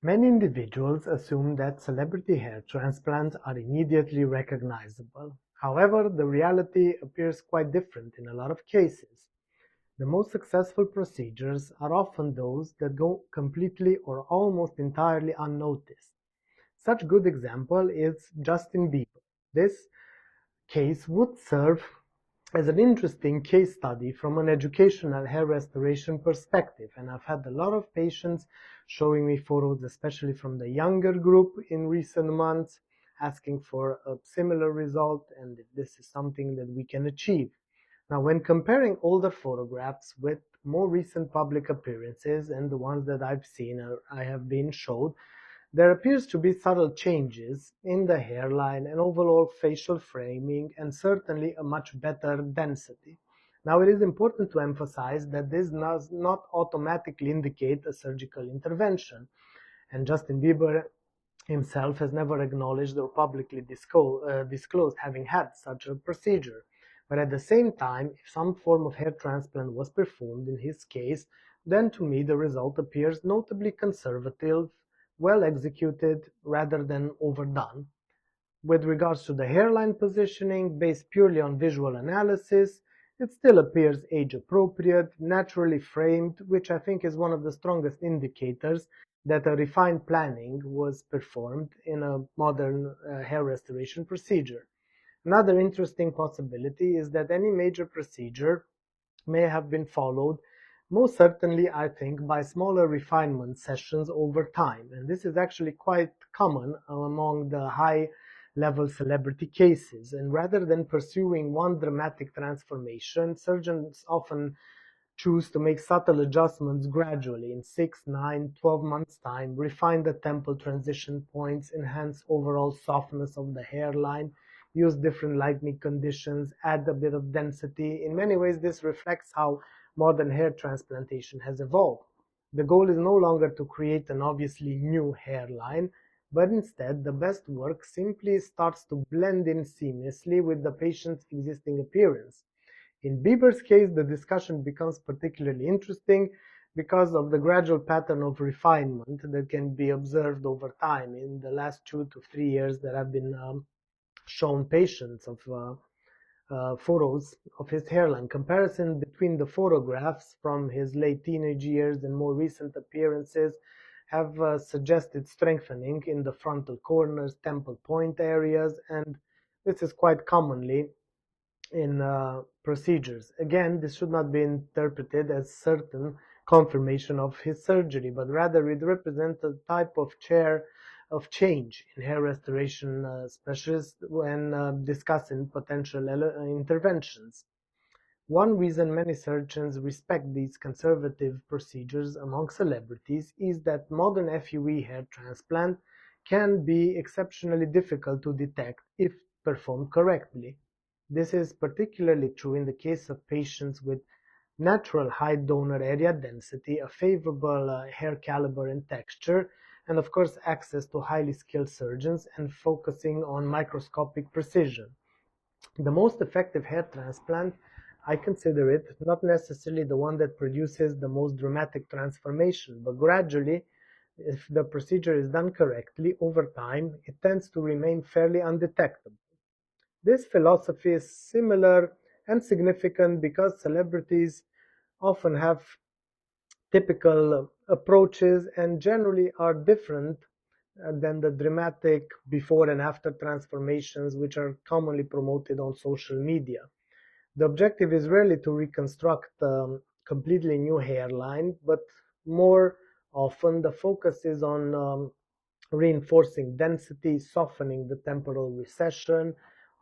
Many individuals assume that celebrity hair transplants are immediately recognizable. However, the reality appears quite different in a lot of cases. The most successful procedures are often those that go completely or almost entirely unnoticed. Such good example is Justin Bieber. This case would serve as an interesting case study from an educational hair restoration perspective, and I've had a lot of patients showing me photos, especially from the younger group in recent months, asking for a similar result and if this is something that we can achieve. Now, when comparing older photographs with more recent public appearances and the ones that I've seen or I have been showed, there appears to be subtle changes in the hairline and overall facial framing, and certainly a much better density. Now, it is important to emphasize that this does not automatically indicate a surgical intervention, and Justin Bieber himself has never acknowledged or publicly disclosed having had such a procedure. But at the same time, if some form of hair transplant was performed in his case, then to me the result appears notably conservative, well executed rather than overdone. With regards to the hairline positioning, based purely on visual analysis, it still appears age-appropriate, naturally framed, which I think is one of the strongest indicators that a refined planning was performed in a modern hair restoration procedure. Another interesting possibility is that any major procedure may have been followed, most certainly, I think, by smaller refinement sessions over time. And this is actually quite common among the high level celebrity cases. And rather than pursuing one dramatic transformation, surgeons often choose to make subtle adjustments gradually in 6, 9, 12 months' time, refine the temple transition points, enhance overall softness of the hairline, use different lighting conditions, add a bit of density. In many ways, this reflects how modern hair transplantation has evolved. The goal is no longer to create an obviously new hairline, but instead the best work simply starts to blend in seamlessly with the patient's existing appearance. In Bieber's case, the discussion becomes particularly interesting because of the gradual pattern of refinement that can be observed over time in the last 2 to 3 years that I've been shown patients of photos of his hairline. Comparison between the photographs from his late teenage years and more recent appearances have suggested strengthening in the frontal corners, temple point areas, and this is quite commonly in procedures. Again, this should not be interpreted as certain confirmation of his surgery, but rather it represents a type of chair of change in hair restoration specialists when discussing potential interventions. One reason many surgeons respect these conservative procedures among celebrities is that modern FUE hair transplant can be exceptionally difficult to detect if performed correctly. This is particularly true in the case of patients with natural high donor area density, a favorable hair caliber and texture, and of course access to highly skilled surgeons and focusing on microscopic precision. The most effective hair transplant, I consider it not necessarily the one that produces the most dramatic transformation, but gradually, if the procedure is done correctly, over time, it tends to remain fairly undetectable. This philosophy is similar and significant because celebrities often have typical approaches and generally are different than the dramatic before and after transformations which are commonly promoted on social media. The objective is rarely to reconstruct a completely new hairline, but more often the focus is on reinforcing density, softening the temporal recession,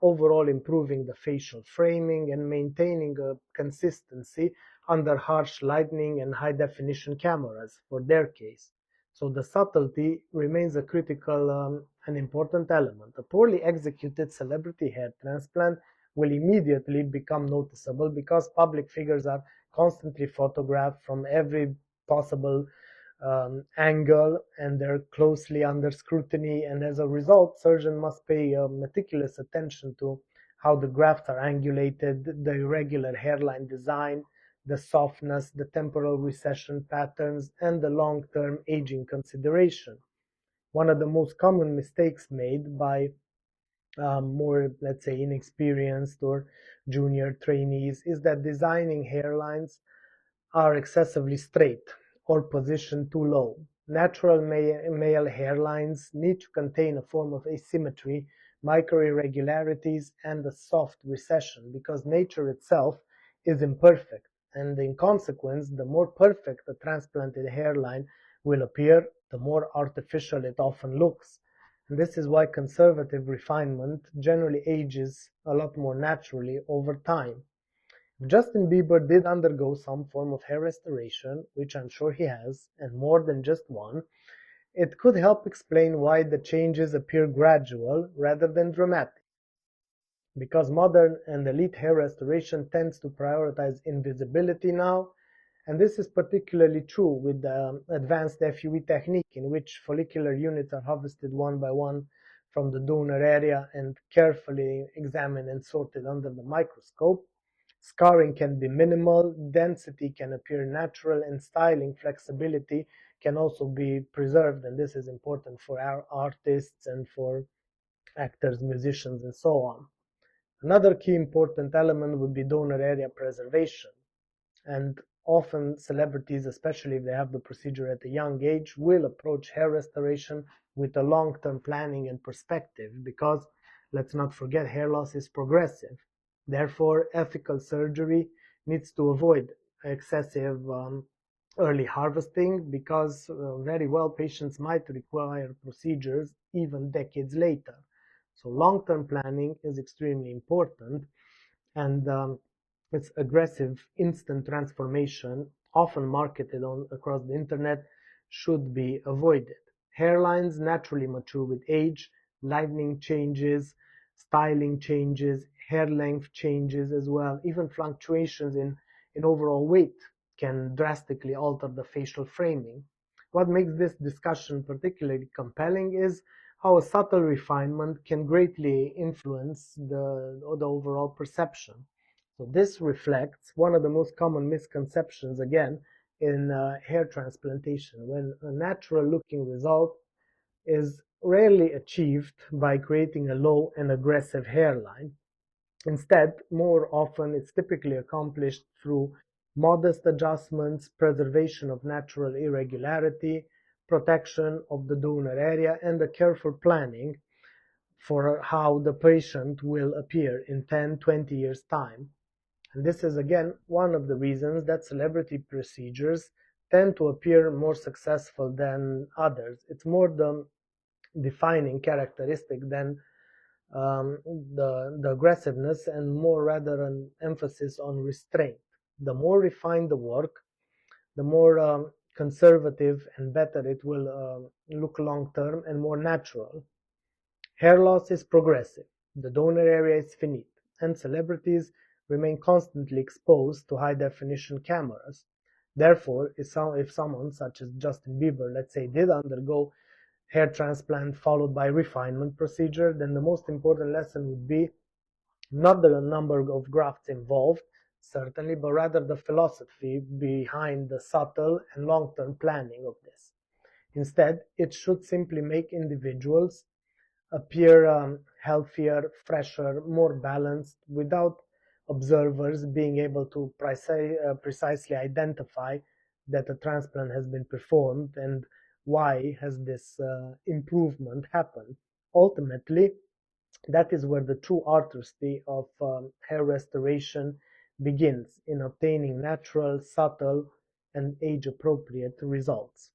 overall improving the facial framing, and maintaining a consistency under harsh lighting and high definition cameras for their case. So the subtlety remains a critical and important element. A poorly executed celebrity hair transplant will immediately become noticeable because public figures are constantly photographed from every possible angle, and they're closely under scrutiny, and as a result surgeon must pay meticulous attention to how the grafts are angulated, the irregular hairline design, the softness, the temporal recession patterns, and the long-term aging consideration. One of the most common mistakes made by more, let's say, inexperienced or junior trainees is that designing hairlines are excessively straight or positioned too low. Natural male hairlines need to contain a form of asymmetry, micro irregularities, and a soft recession because nature itself is imperfect, and in consequence, the more perfect a transplanted hairline will appear, the more artificial it often looks. And this is why conservative refinement generally ages a lot more naturally over time. Justin Bieber did undergo some form of hair restoration, which I'm sure he has, and more than just one. It could help explain why the changes appear gradual rather than dramatic, because modern and elite hair restoration tends to prioritize invisibility now, and this is particularly true with the advanced FUE technique, in which follicular units are harvested one by one from the donor area and carefully examined and sorted under the microscope. Scarring can be minimal, density can appear natural, and styling flexibility can also be preserved, and this is important for our artists and for actors, musicians, and so on. Another key important element would be donor area preservation, and often celebrities, especially if they have the procedure at a young age, will approach hair restoration with a long-term planning and perspective because, let's not forget, hair loss is progressive. Therefore, ethical surgery needs to avoid excessive early harvesting because very well patients might require procedures even decades later. So long-term planning is extremely important, and its aggressive instant transformation, often marketed across the internet, should be avoided. Hairlines naturally mature with age, lightening changes, styling changes, hair length changes as well. Even fluctuations in overall weight can drastically alter the facial framing. What makes this discussion particularly compelling is how a subtle refinement can greatly influence the overall perception. So this reflects one of the most common misconceptions, again, in hair transplantation, when a natural-looking result is rarely achieved by creating a low and aggressive hairline. Instead, more often it's typically accomplished through modest adjustments, preservation of natural irregularity, protection of the donor area, and a careful planning for how the patient will appear in 10, 20 years' time. And this is again one of the reasons that celebrity procedures tend to appear more successful than others. It's more the defining characteristic than the aggressiveness, and more rather an emphasis on restraint. The more refined the work, the more conservative and better it will look long term and more natural. Hair loss is progressive, the donor area is finite, and celebrities remain constantly exposed to high-definition cameras. Therefore, if someone such as Justin Bieber, let's say, did undergo hair transplant followed by refinement procedure, then the most important lesson would be not the number of grafts involved, certainly, but rather the philosophy behind the subtle and long-term planning of this. Instead, it should simply make individuals appear healthier, fresher, more balanced, without observers being able to precisely identify that a transplant has been performed and why has this improvement happened. Ultimately, that is where the true artistry of hair restoration begins, in obtaining natural, subtle, and age-appropriate results.